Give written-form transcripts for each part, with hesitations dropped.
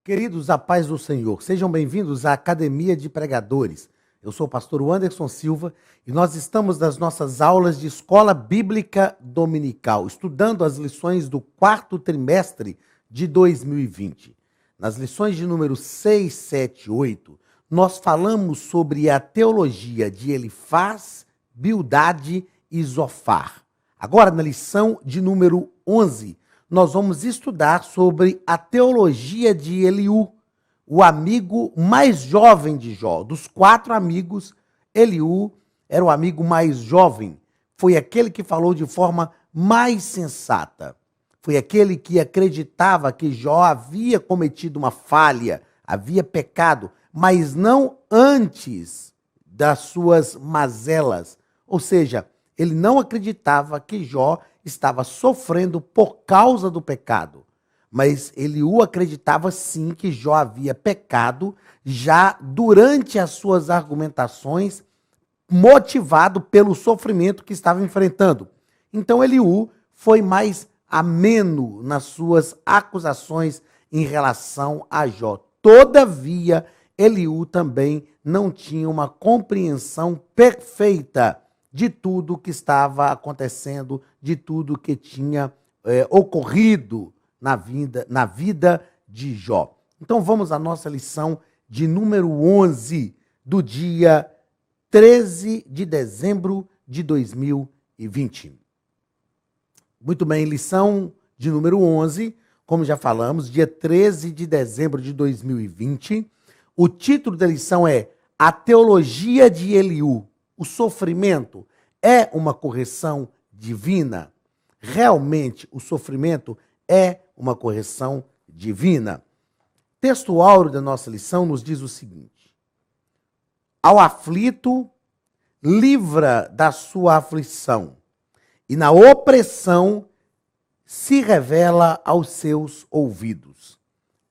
Queridos, a paz do Senhor, sejam bem-vindos à Academia de Pregadores. Eu sou o pastor Anderson Silva e nós estamos nas nossas aulas de Escola Bíblica Dominical, estudando as lições do quarto trimestre de 2020. Nas lições de número 6, 7 e 8, nós falamos sobre a teologia de Elifaz, Bildade e Zofar. Agora, na lição de número 11, nós vamos estudar sobre a teologia de Eliú, o amigo mais jovem de Jó. Dos 4 amigos, Eliú era o amigo mais jovem. Foi aquele que falou de forma mais sensata. Foi aquele que acreditava que Jó havia cometido uma falha, havia pecado, mas não antes das suas mazelas. Ou seja, ele não acreditava que Jó estava sofrendo por causa do pecado. Mas Eliú acreditava sim que Jó havia pecado já durante as suas argumentações, motivado pelo sofrimento que estava enfrentando. Então Eliú foi mais ameno nas suas acusações em relação a Jó. Todavia, Eliú também não tinha uma compreensão perfeita de tudo que estava acontecendo, de tudo que tinha ocorrido na vida de Jó. Então vamos à nossa lição de número 11, do dia 13 de dezembro de 2020. Muito bem, lição de número 11, como já falamos, dia 13 de dezembro de 2020. O título da lição é A Teologia de Eliú. O sofrimento é uma correção divina? Realmente, o sofrimento é uma correção divina? Texto áureo da nossa lição nos diz o seguinte: ao aflito, livra da sua aflição, e na opressão se revela aos seus ouvidos.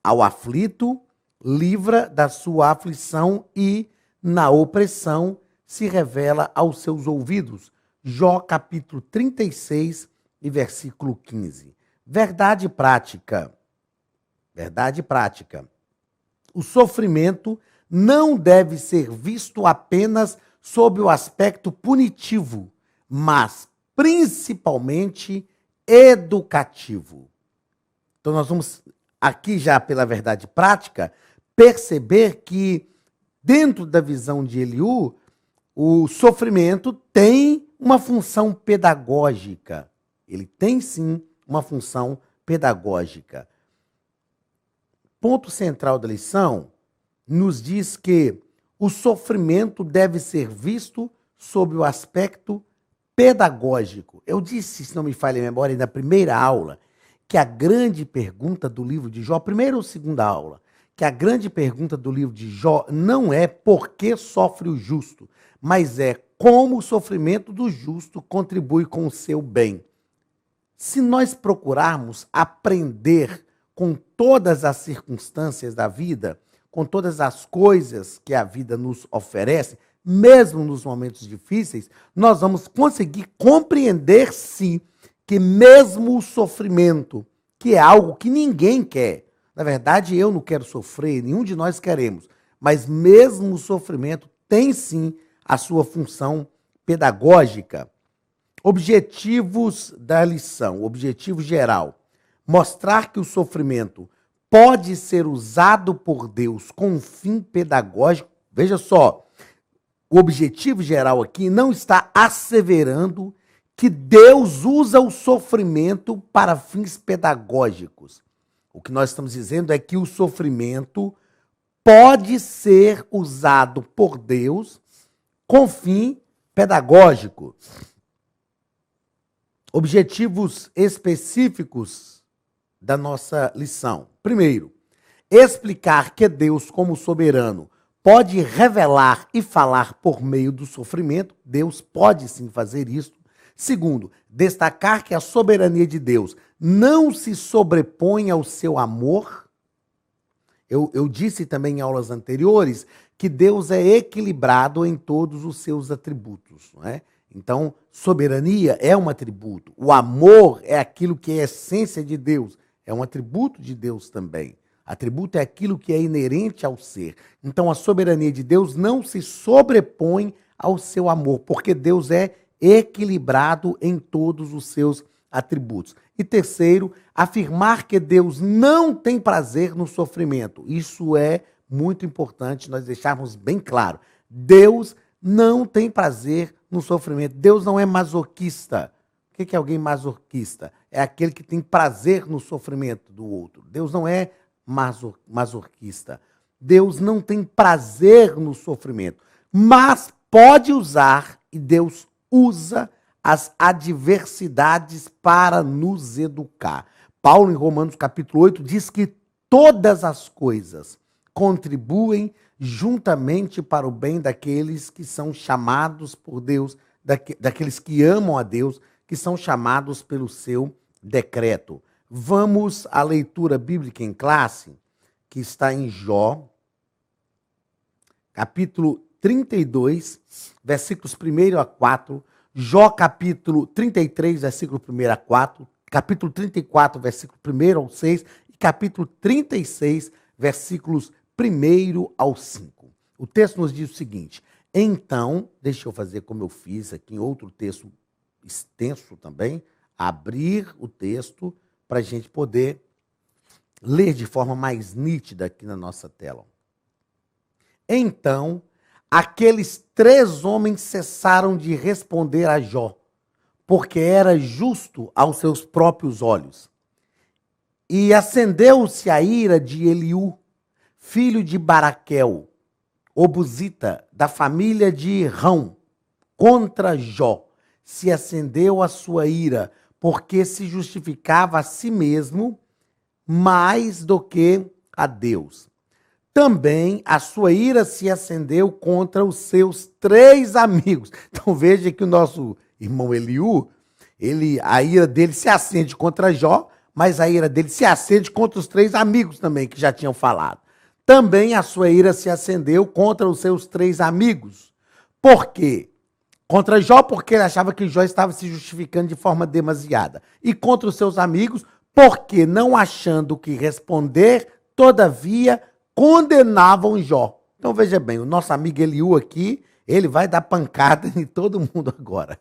Ao aflito, livra da sua aflição, e na opressão se revela aos seus ouvidos. Jó capítulo 36 e versículo 15. Verdade prática. Verdade prática. O sofrimento não deve ser visto apenas sob o aspecto punitivo, mas principalmente educativo. Então nós vamos aqui já pela verdade prática perceber que dentro da visão de Eliú, o sofrimento tem uma função pedagógica. Ele tem, sim, uma função pedagógica. Ponto central da lição nos diz que o sofrimento deve ser visto sob o aspecto pedagógico. Eu disse, se não me falha a memória, na primeira aula, que a grande pergunta do livro de Jó, primeira ou segunda aula, que a grande pergunta do livro de Jó não é por que sofre o justo, mas é como o sofrimento do justo contribui com o seu bem. Se nós procurarmos aprender com todas as circunstâncias da vida, com todas as coisas que a vida nos oferece, mesmo nos momentos difíceis, nós vamos conseguir compreender, sim, que mesmo o sofrimento, que é algo que ninguém quer, na verdade eu não quero sofrer, nenhum de nós queremos, mas mesmo o sofrimento tem, sim, a sua função pedagógica. Objetivos da lição, objetivo geral: mostrar que o sofrimento pode ser usado por Deus com um fim pedagógico. Veja só, o objetivo geral aqui não está asseverando que Deus usa o sofrimento para fins pedagógicos. O que nós estamos dizendo é que o sofrimento pode ser usado por Deus com fim pedagógico. Objetivos específicos da nossa lição. Primeiro, explicar que Deus, como soberano, pode revelar e falar por meio do sofrimento. Deus pode sim fazer isso. Segundo, destacar que a soberania de Deus não se sobrepõe ao seu amor. Eu disse também em aulas anteriores que Deus é equilibrado em todos os seus atributos, não é? Então, soberania é um atributo. O amor é aquilo que é a essência de Deus. É um atributo de Deus também. Atributo é aquilo que é inerente ao ser. Então a soberania de Deus não se sobrepõe ao seu amor, porque Deus é equilibrado em todos os seus atributos. E terceiro, afirmar que Deus não tem prazer no sofrimento. Isso é muito importante nós deixarmos bem claro. Deus não tem prazer no sofrimento. Deus não é masoquista. O que é alguém masoquista? É aquele que tem prazer no sofrimento do outro. Deus não é masoquista. Deus não tem prazer no sofrimento, mas pode usar, e Deus usa, as adversidades para nos educar. Paulo, em Romanos capítulo 8, diz que todas as coisas contribuem juntamente para o bem daqueles que são chamados por Deus, daqueles que amam a Deus, que são chamados pelo seu decreto. Vamos à leitura bíblica em classe, que está em Jó, capítulo 32, versículos 1 a 4, Jó capítulo 33, versículo 1 a 4, capítulo 34, versículo 1 ao 6 e capítulo 36, versículos 1 ao 5. O texto nos diz o seguinte: então, deixa eu fazer como eu fiz aqui em outro texto extenso também, abrir o texto para a gente poder ler de forma mais nítida aqui na nossa tela. Então, aqueles 3 homens cessaram de responder a Jó, porque era justo aos seus próprios olhos. E acendeu-se a ira de Eliú, filho de Baraquel, obusita, da família de Rão, contra Jó. Se acendeu a sua ira, porque se justificava a si mesmo mais do que a Deus. Também a sua ira se acendeu contra os seus 3 amigos. Então veja que o nosso irmão Eliú, a ira dele se acende contra Jó, mas a ira dele se acende contra os 3 amigos também, que já tinham falado. Também a sua ira se acendeu contra os seus 3 amigos. Por quê? Contra Jó, porque ele achava que Jó estava se justificando de forma demasiada. E contra os seus amigos, porque, não achando o que responder, todavia condenavam Jó. Então veja bem, o nosso amigo Eliú aqui, ele vai dar pancada em todo mundo agora.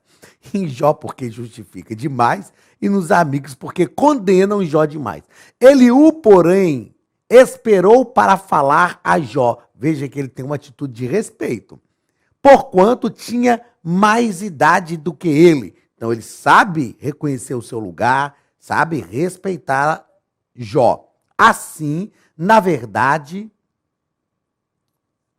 Em Jó porque justifica demais e nos amigos porque condenam Jó demais. Eliú, porém, esperou para falar a Jó. Veja que ele tem uma atitude de respeito, porquanto tinha mais idade do que ele. Então ele sabe reconhecer o seu lugar, sabe respeitar Jó. Assim, na verdade,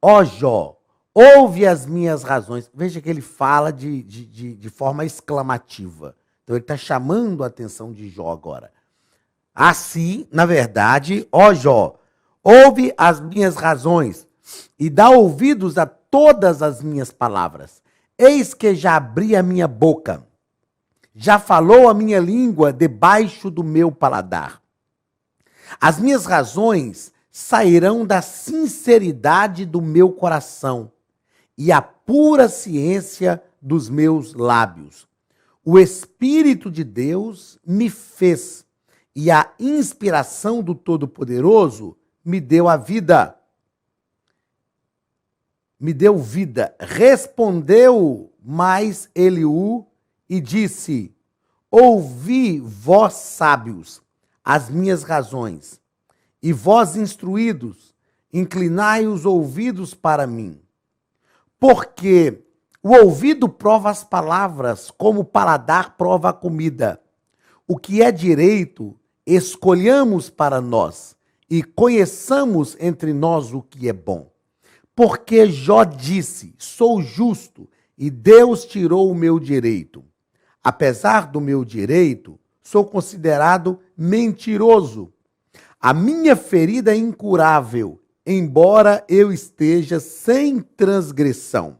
ó Jó, ouve as minhas razões. Veja que ele fala de forma exclamativa. Então ele está chamando a atenção de Jó agora. Assim, na verdade, ó Jó, ouve as minhas razões e dá ouvidos a todas as minhas palavras. Eis que já abri a minha boca, já falou a minha língua debaixo do meu paladar. As minhas razões sairão da sinceridade do meu coração e a pura ciência dos meus lábios. O Espírito de Deus me fez e a inspiração do Todo-Poderoso me deu a vida. Me deu vida. Respondeu mais Eliú e disse: ouvi, vós sábios, as minhas razões, e vós instruídos, inclinai os ouvidos para mim. Porque o ouvido prova as palavras, como o paladar prova a comida. O que é direito, escolhamos para nós, e conheçamos entre nós o que é bom. Porque Jó disse: sou justo, e Deus tirou o meu direito. Apesar do meu direito, sou considerado mentiroso. A minha ferida é incurável, embora eu esteja sem transgressão.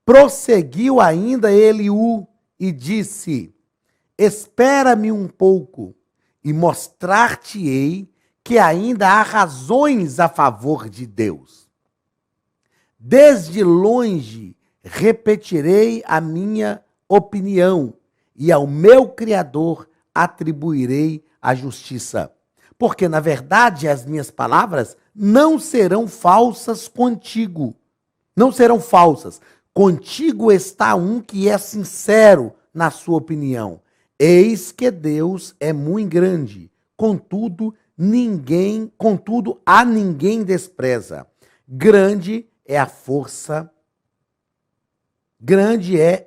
Prosseguiu ainda Eliú e disse: espera-me um pouco, e mostrar-te-ei que ainda há razões a favor de Deus. Desde longe repetirei a minha opinião, e ao meu Criador atribuirei a justiça. Porque, na verdade, as minhas palavras não serão falsas contigo. Não serão falsas. Contigo está um que é sincero na sua opinião. Eis que Deus é muito grande. Contudo, a ninguém despreza. Grande é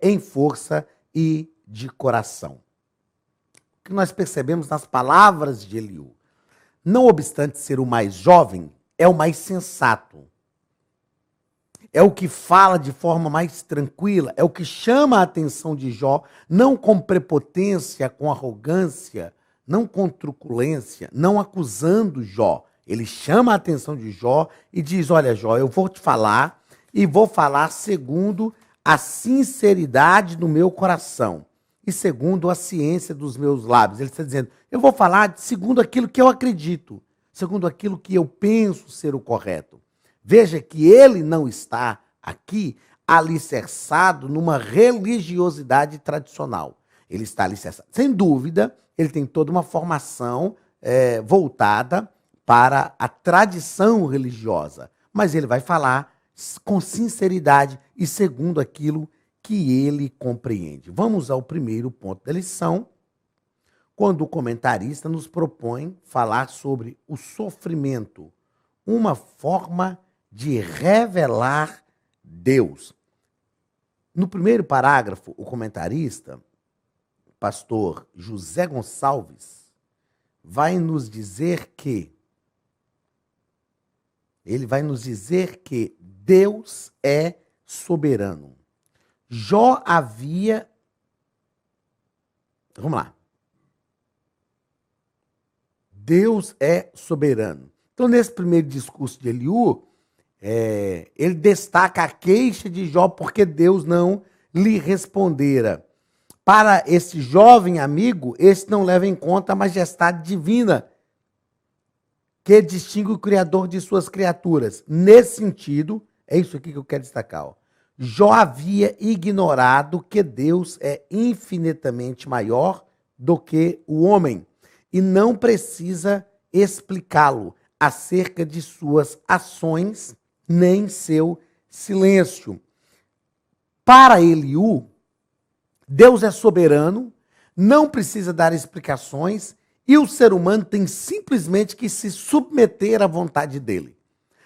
em força e de coração. O que nós percebemos nas palavras de Eliú. Não obstante ser o mais jovem, é o mais sensato. É o que fala de forma mais tranquila, é o que chama a atenção de Jó, não com prepotência, com arrogância, não com truculência, não acusando Jó. Ele chama a atenção de Jó e diz: olha, Jó, eu vou te falar e vou falar segundo a sinceridade do meu coração e segundo a ciência dos meus lábios. Ele está dizendo: eu vou falar segundo aquilo que eu acredito, segundo aquilo que eu penso ser o correto. Veja que ele não está aqui alicerçado numa religiosidade tradicional. Ele está alicerçado. Sem dúvida, ele tem toda uma formação voltada para a tradição religiosa. Mas ele vai falar com sinceridade e segundo aquilo que ele compreende. Vamos ao primeiro ponto da lição, quando o comentarista nos propõe falar sobre o sofrimento, uma forma de revelar Deus. No primeiro parágrafo, o comentarista, pastor José Gonçalves, vai nos dizer que Deus é soberano. Jó havia... Vamos lá. Deus é soberano. Então, nesse primeiro discurso de Eliú, ele destaca a queixa de Jó porque Deus não lhe respondera. Para esse jovem amigo, esse não leva em conta a majestade divina que distingue o Criador de suas criaturas. Nesse sentido, é isso aqui que eu quero destacar. Ó. Jó havia ignorado que Deus é infinitamente maior do que o homem e não precisa explicá-lo acerca de suas ações nem seu silêncio. Para Eliú, Deus é soberano, não precisa dar explicações e o ser humano tem simplesmente que se submeter à vontade dele.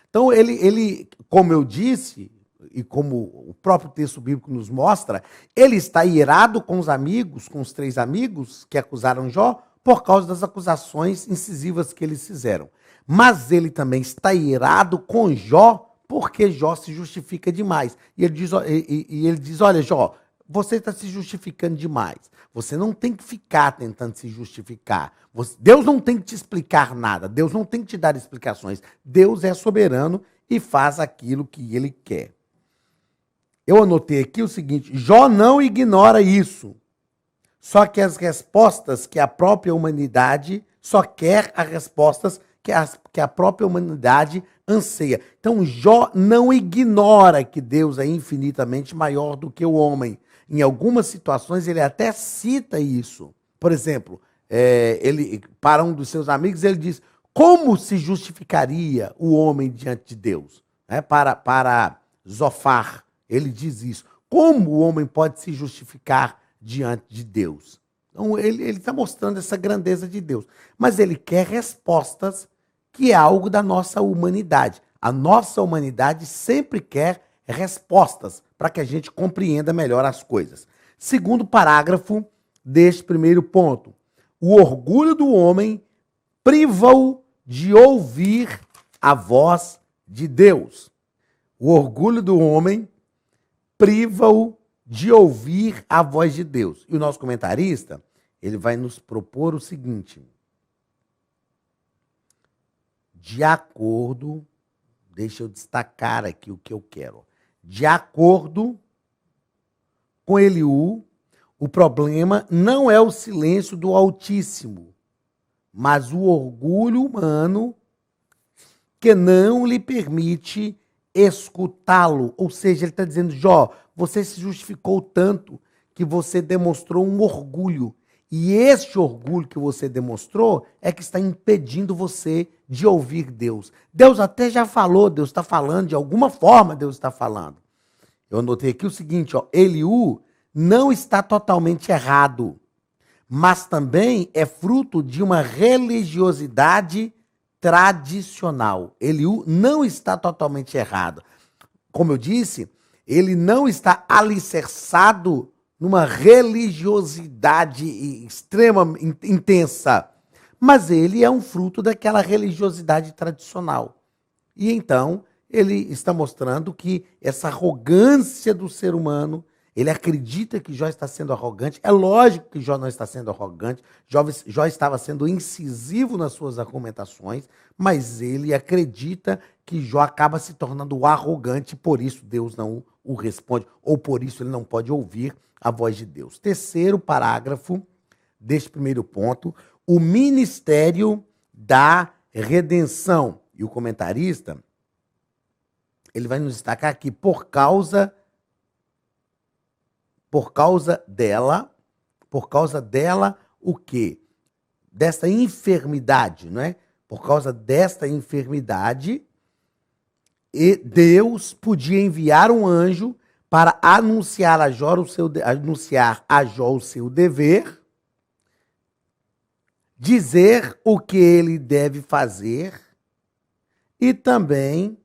Então, ele, como eu disse, e como o próprio texto bíblico nos mostra, ele está irado com os amigos, com os 3 amigos que acusaram Jó, por causa das acusações incisivas que eles fizeram. Mas ele também está irado com Jó, porque Jó se justifica demais. E ele diz, olha, Jó, você está se justificando demais. Você não tem que ficar tentando se justificar. Deus não tem que te explicar nada. Deus não tem que te dar explicações. Deus é soberano e faz aquilo que ele quer. Eu anotei aqui o seguinte, Jó não ignora isso. Só que as respostas que a própria humanidade só quer as respostas que a própria humanidade anseia. Então, Jó não ignora que Deus é infinitamente maior do que o homem. Em algumas situações, ele até cita isso. Por exemplo, para um dos seus amigos, ele diz, como se justificaria o homem diante de Deus? Para Zofar, ele diz isso. Como o homem pode se justificar diante de Deus? Então, ele está mostrando essa grandeza de Deus. Mas ele quer respostas que é algo da nossa humanidade. A nossa humanidade sempre quer respostas para que a gente compreenda melhor as coisas. Segundo parágrafo deste primeiro ponto. O orgulho do homem priva-o de ouvir a voz de Deus. O orgulho do homem priva-o de ouvir a voz de Deus. E o nosso comentarista, ele vai nos propor o seguinte. De acordo, deixa eu destacar aqui o que eu quero. De acordo com Eliú, o problema não é o silêncio do Altíssimo, mas o orgulho humano que não lhe permite escutá-lo. Ou seja, ele está dizendo, Jó, você se justificou tanto que você demonstrou um orgulho E este orgulho que você demonstrou é que está impedindo você de ouvir Deus. Deus até já falou, Deus está falando, de alguma forma Deus está falando. Eu anotei aqui o seguinte, ó, Eliú não está totalmente errado, mas também é fruto de uma religiosidade tradicional. Eliú não está totalmente errado. Como eu disse, ele não está alicerçado numa religiosidade extrema, intensa, mas ele é um fruto daquela religiosidade tradicional. E então, ele está mostrando que essa arrogância do ser humano, ele acredita que Jó está sendo arrogante. É lógico que Jó não está sendo arrogante. Jó estava sendo incisivo nas suas argumentações, mas ele acredita que Jó acaba se tornando arrogante, por isso Deus não o responde, ou por isso ele não pode ouvir a voz de Deus. Terceiro parágrafo deste primeiro ponto, o ministério da redenção. E o comentarista, ele vai nos destacar aqui, por causa dela, o quê? Desta enfermidade, não é? Por causa desta enfermidade, e Deus podia enviar um anjo para anunciar a Jó o seu dever, dizer o que ele deve fazer e também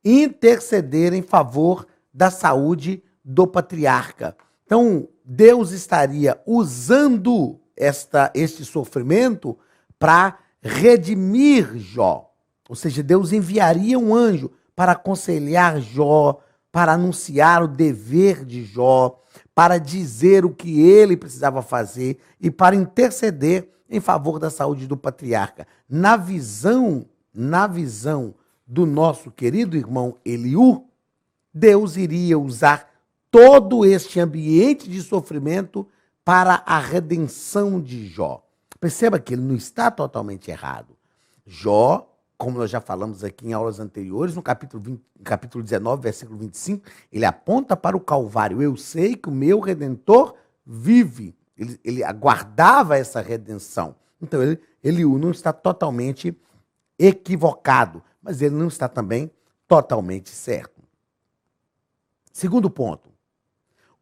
interceder em favor da saúde do patriarca. Então, Deus estaria usando este sofrimento para redimir Jó. Ou seja, Deus enviaria um anjo para aconselhar Jó, para anunciar o dever de Jó, para dizer o que ele precisava fazer e para interceder em favor da saúde do patriarca. Na visão do nosso querido irmão Eliú, Deus iria usar todo este ambiente de sofrimento para a redenção de Jó. Perceba que ele não está totalmente errado. Jó, como nós já falamos aqui em aulas anteriores, no capítulo 19, versículo 25, ele aponta para o Calvário. Eu sei que o meu Redentor vive. Ele aguardava essa redenção. Então, Eliú não está totalmente equivocado, mas ele não está também totalmente certo. Segundo ponto,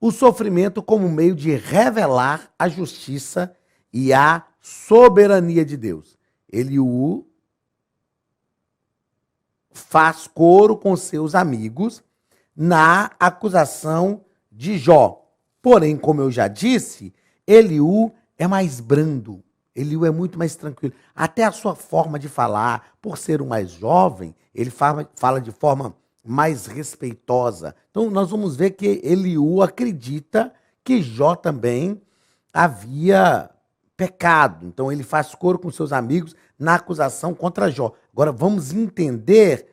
o sofrimento como meio de revelar a justiça e a soberania de Deus. Eliú faz coro com seus amigos na acusação de Jó. Porém, como eu já disse, Eliú é mais brando. Eliú é muito mais tranquilo. Até a sua forma de falar, por ser o mais jovem, ele fala de forma mais respeitosa. Então, nós vamos ver que Eliú acredita que Jó também havia pecado. Então, ele faz coro com seus amigos na acusação contra Jó. Agora, vamos entender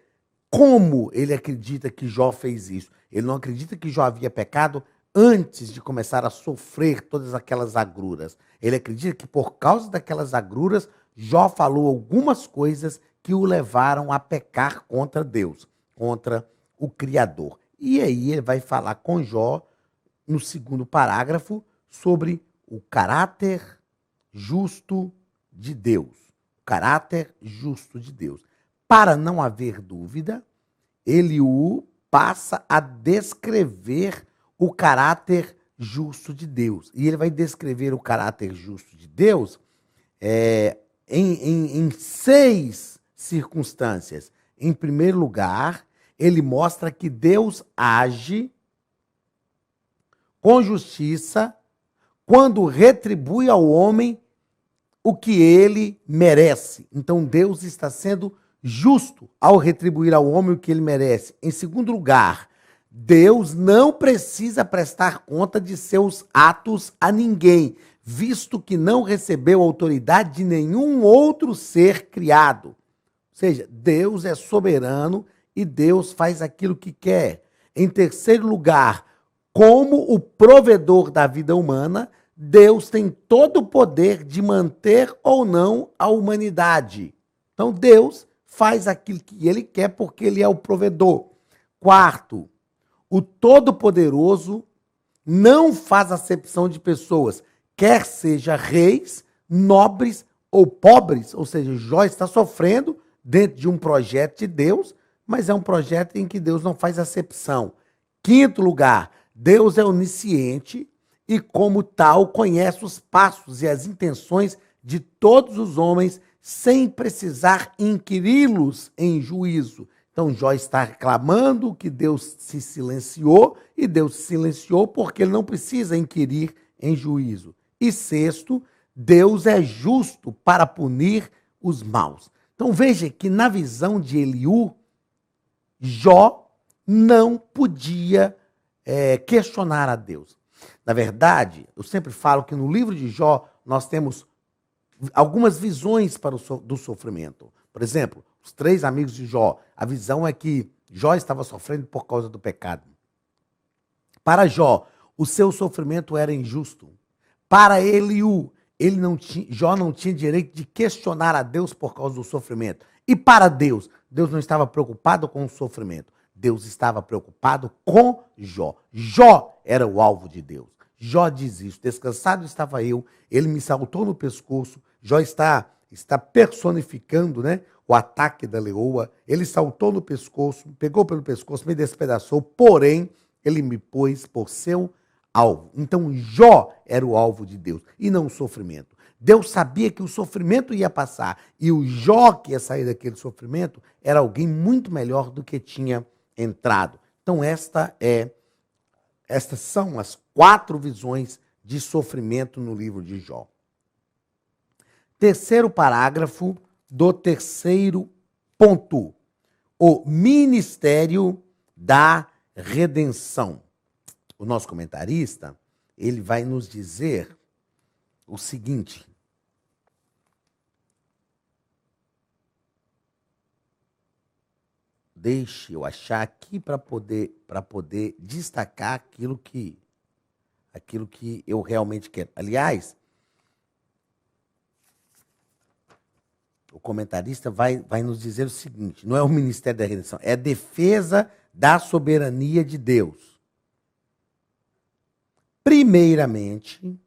como ele acredita que Jó fez isso. Ele não acredita que Jó havia pecado antes de começar a sofrer todas aquelas agruras. Ele acredita que por causa daquelas agruras, Jó falou algumas coisas que o levaram a pecar contra Deus, contra o Criador. E aí ele vai falar com Jó, no segundo parágrafo, sobre o caráter justo de Deus. O caráter justo de Deus. Para não haver dúvida, Eliú passa a descrever o caráter justo de Deus. E ele vai descrever o caráter justo de Deus em 6 circunstâncias. Em primeiro lugar, ele mostra que Deus age com justiça quando retribui ao homem o que ele merece. Então, Deus está sendo justo ao retribuir ao homem o que ele merece. Em segundo lugar, Deus não precisa prestar conta de seus atos a ninguém, visto que não recebeu autoridade de nenhum outro ser criado. Ou seja, Deus é soberano e Deus faz aquilo que quer. Em terceiro lugar, como o provedor da vida humana, Deus tem todo o poder de manter ou não a humanidade. Então, Deus faz aquilo que ele quer porque ele é o provedor. Quarto, o Todo-Poderoso não faz acepção de pessoas. quer seja reis, nobres ou pobres, ou seja, Jó está sofrendo dentro de um projeto de Deus, mas é um projeto em que Deus não faz acepção. Quinto lugar, Deus é onisciente e, como tal, conhece os passos e as intenções de todos os homens sem precisar inquiri-los em juízo. Então, Jó está reclamando que Deus se silenciou, e Deus se silenciou porque ele não precisa inquirir em juízo. E sexto, Deus é justo para punir os maus. Então, veja que na visão de Eliú, Jó não podia questionar a Deus. Na verdade, eu sempre falo que no livro de Jó nós temos algumas visões do sofrimento. Por exemplo, os 3 amigos de Jó, a visão é que Jó estava sofrendo por causa do pecado. Para Jó, o seu sofrimento era injusto. Para Eliú, Jó não tinha direito de questionar a Deus por causa do sofrimento. E para Deus, Deus não estava preocupado com o sofrimento. Deus estava preocupado com Jó. Jó era o alvo de Deus. Jó diz isso: descansado estava eu, ele me saltou no pescoço. Jó está personificando, né, o ataque da leoa. Ele saltou no pescoço, pegou pelo pescoço, me despedaçou, porém, ele me pôs por seu alvo. Então, Jó era o alvo de Deus e não o sofrimento. Deus sabia que o sofrimento ia passar e o Jó que ia sair daquele sofrimento era alguém muito melhor do que tinha entrado. Então, estas são as 4 visões de sofrimento no livro de Jó. Terceiro parágrafo do terceiro ponto: o ministério da redenção. O nosso comentarista, ele vai nos dizer o seguinte: deixe eu achar aqui para poder destacar aquilo que eu realmente quero. Aliás, o comentarista vai nos dizer o seguinte: não é o ministério da redenção, é a defesa da soberania de Deus. Primeiramente,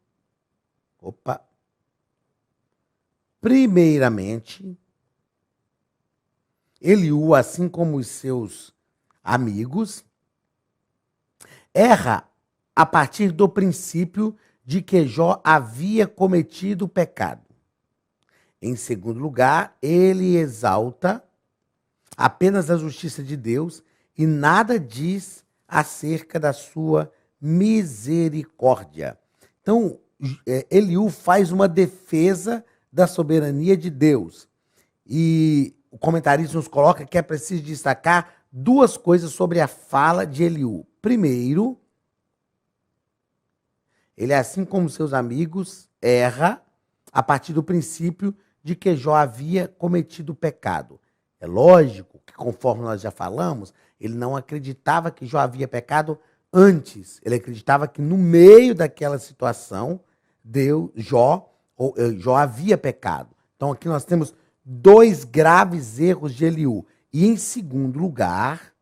Eliú, assim como os seus amigos, erra a partir do princípio de que Jó havia cometido pecado. Em segundo lugar, ele exalta apenas a justiça de Deus e nada diz acerca da sua misericórdia. Então, Eliú faz uma defesa da soberania de Deus. E o comentarista nos coloca que é preciso destacar 2 coisas sobre a fala de Eliú. Primeiro, ele, assim como seus amigos, erra a partir do princípio de que Jó havia cometido pecado. É lógico que, conforme nós já falamos, ele não acreditava que Jó havia pecado antes. Ele acreditava que no meio daquela situação, Jó havia pecado. Então aqui nós temos 2 graves erros de Eliú. E em segundo lugar,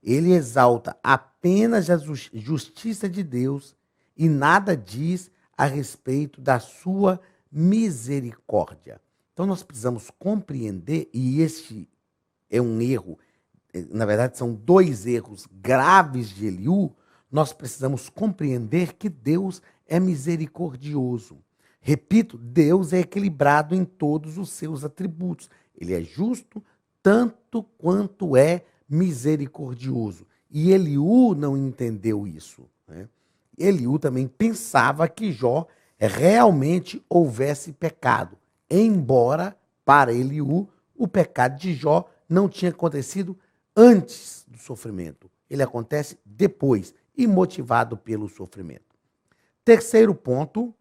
ele exalta apenas a justiça de Deus e nada diz a respeito da sua misericórdia. Então nós precisamos compreender, e este é um erro, na verdade são 2 erros graves de Eliú. Nós precisamos compreender que Deus é misericordioso. Repito, Deus é equilibrado em todos os seus atributos. Ele é justo tanto quanto é misericordioso. E Eliú não entendeu isso, né? Eliú também pensava que Jó realmente houvesse pecado, embora para Eliú o pecado de Jó não tinha acontecido antes do sofrimento. Ele acontece depois e motivado pelo sofrimento. Terceiro ponto,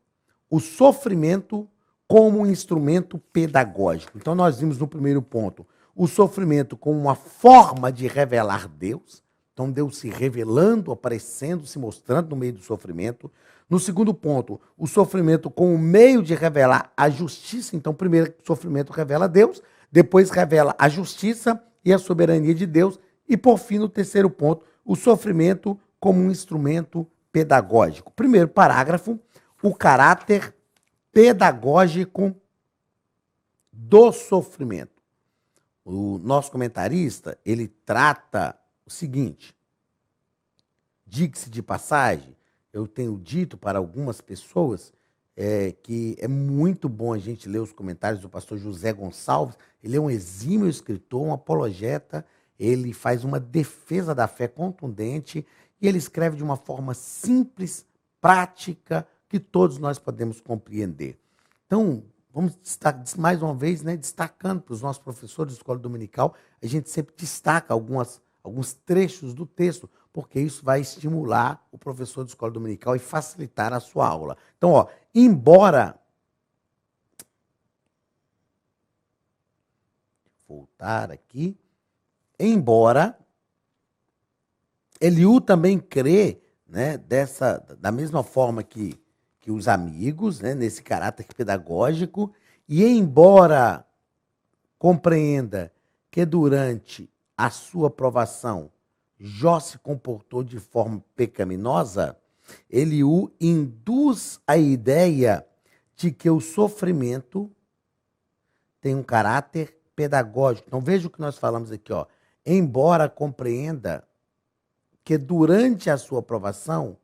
o sofrimento como um instrumento pedagógico. Então nós vimos no primeiro ponto o sofrimento como uma forma de revelar Deus. Então Deus se revelando, aparecendo, se mostrando no meio do sofrimento. No segundo ponto, o sofrimento como meio de revelar a justiça. Então primeiro o sofrimento revela Deus, depois revela a justiça e a soberania de Deus. E por fim, no terceiro ponto, o sofrimento como um instrumento pedagógico. Primeiro parágrafo, o caráter pedagógico do sofrimento. O nosso comentarista, ele trata o seguinte: diga-se de passagem, eu tenho dito para algumas pessoas que é muito bom a gente ler os comentários do pastor José Gonçalves. Ele é um exímio escritor, um apologeta, ele faz uma defesa da fé contundente e ele escreve de uma forma simples, prática, que todos nós podemos compreender. Então, vamos mais uma vez, né, destacando para os nossos professores de escola dominical, a gente sempre destaca alguns trechos do texto, porque isso vai estimular o professor de escola dominical e facilitar a sua aula. Então, embora... Voltar aqui. Embora Eliú também crê, né, da mesma forma que os amigos, né, nesse caráter pedagógico, e embora compreenda que durante a sua provação Jó se comportou de forma pecaminosa, Eliú induz a ideia de que o sofrimento tem um caráter pedagógico. Então veja o que nós falamos aqui, embora compreenda que durante a sua provação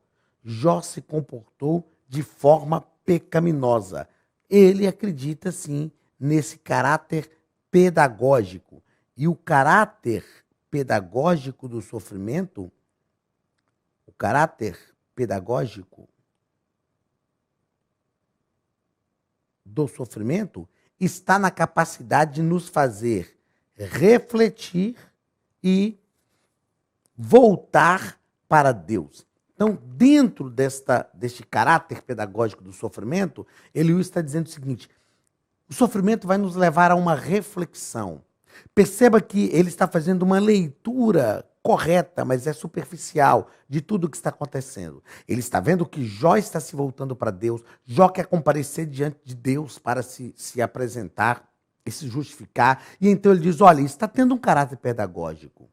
Jó se comportou de forma pecaminosa. Ele acredita, sim, nesse caráter pedagógico. E o caráter pedagógico do sofrimento, o caráter pedagógico do sofrimento está na capacidade de nos fazer refletir e voltar para Deus. Então, dentro deste caráter pedagógico do sofrimento, Eliú está dizendo o seguinte: o sofrimento vai nos levar a uma reflexão. Perceba que ele está fazendo uma leitura correta, mas é superficial, de tudo o que está acontecendo. Ele está vendo que Jó está se voltando para Deus, Jó quer comparecer diante de Deus para se apresentar e se justificar, e então ele diz: olha, está tendo um caráter pedagógico.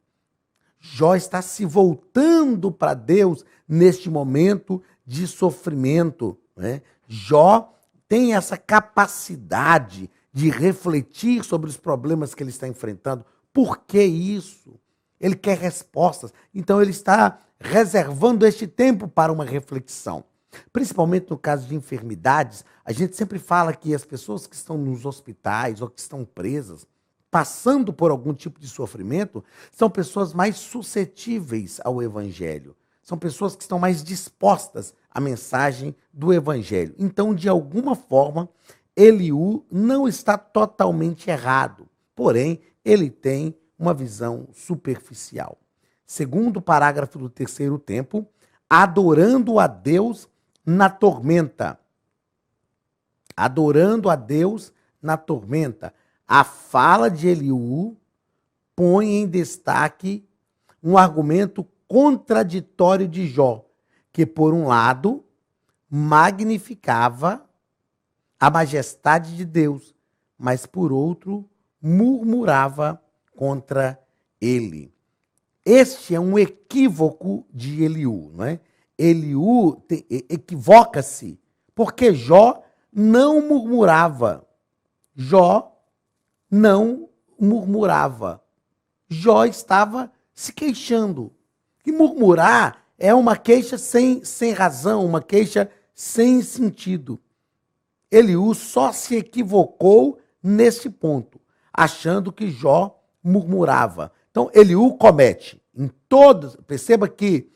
Jó está se voltando para Deus neste momento de sofrimento, né? Jó tem essa capacidade de refletir sobre os problemas que ele está enfrentando. Por que isso? Ele quer respostas. Então ele está reservando este tempo para uma reflexão. Principalmente no caso de enfermidades, a gente sempre fala que as pessoas que estão nos hospitais ou que estão presas, passando por algum tipo de sofrimento, são pessoas mais suscetíveis ao Evangelho. São pessoas que estão mais dispostas à mensagem do Evangelho. Então, de alguma forma, Eliú não está totalmente errado. Porém, ele tem uma visão superficial. Segundo parágrafo do terceiro tempo, adorando a Deus na tormenta. Adorando a Deus na tormenta. A fala de Eliú põe em destaque um argumento contraditório de Jó, que, por um lado, magnificava a majestade de Deus, mas, por outro, murmurava contra ele. Este é um equívoco de Eliú, não é? Eliú equivoca-se, porque Jó não murmurava. Jó não murmurava. Jó estava se queixando. E murmurar é uma queixa sem razão, uma queixa sem sentido. Eliú só se equivocou nesse ponto, achando que Jó murmurava. Então, Eliú comete em todas... Perceba que,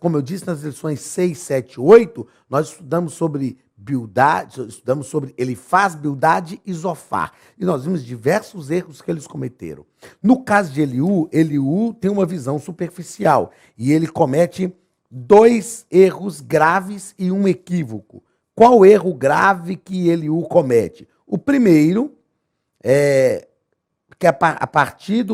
como eu disse nas lições 6, 7 e 8, nós estudamos sobre Bildade, estudamos sobre Elifaz, Bildade e Zofar. E nós vimos diversos erros que eles cometeram. No caso de Eliú, Eliú tem uma visão superficial e ele comete 2 erros graves e um equívoco. Qual erro grave que Eliú comete? O primeiro é que a partir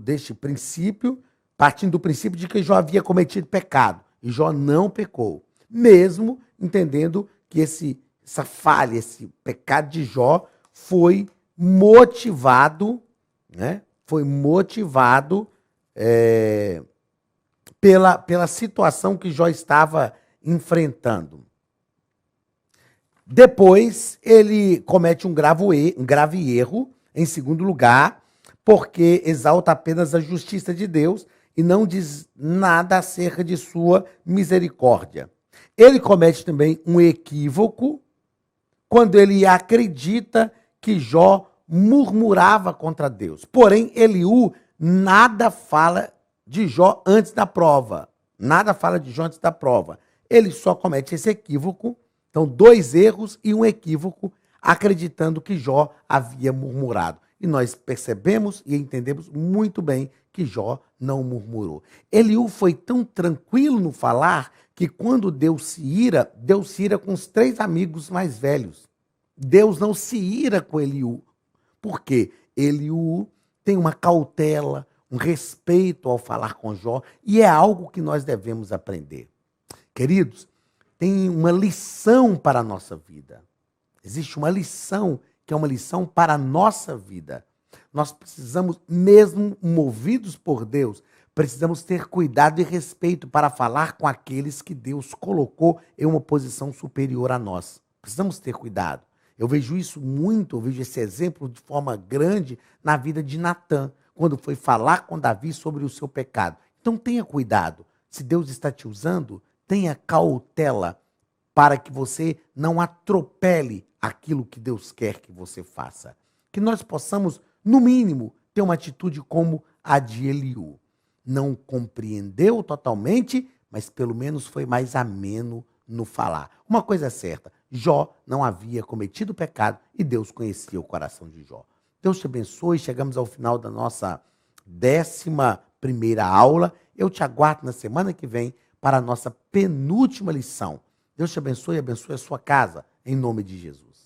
deste princípio, partindo do princípio de que Jó havia cometido pecado, e Jó não pecou, mesmo entendendo que essa falha, esse pecado de Jó foi motivado, né? Foi motivado pela situação que Jó estava enfrentando. Depois, ele comete um grave erro, em segundo lugar, porque exalta apenas a justiça de Deus e não diz nada acerca de sua misericórdia. Ele comete também um equívoco quando ele acredita que Jó murmurava contra Deus. Porém, Eliú nada fala de Jó antes da prova. Nada fala de Jó antes da prova. Ele só comete esse equívoco. Então, 2 erros e um equívoco, acreditando que Jó havia murmurado. E nós percebemos e entendemos muito bem que Jó não murmurou. Eliú foi tão tranquilo no falar que quando Deus se ira com os 3 amigos mais velhos. Deus não se ira com Eliú. Por quê? Eliú tem uma cautela, um respeito ao falar com Jó, e é algo que nós devemos aprender. Queridos, tem uma lição para a nossa vida. Existe uma lição que é uma lição para a nossa vida. Nós precisamos, mesmo movidos por Deus, precisamos ter cuidado e respeito para falar com aqueles que Deus colocou em uma posição superior a nós. Precisamos ter cuidado. Eu vejo isso muito, eu vejo esse exemplo de forma grande na vida de Natã, quando foi falar com Davi sobre o seu pecado. Então tenha cuidado. Se Deus está te usando, tenha cautela para que você não atropele aquilo que Deus quer que você faça. Que nós possamos, no mínimo, ter uma atitude como a de Eliú. Não compreendeu totalmente, mas pelo menos foi mais ameno no falar. Uma coisa é certa, Jó não havia cometido pecado e Deus conhecia o coração de Jó. Deus te abençoe, chegamos ao final da nossa 11ª aula. Eu te aguardo na semana que vem para a nossa penúltima lição. Deus te abençoe e abençoe a sua casa, em nome de Jesus.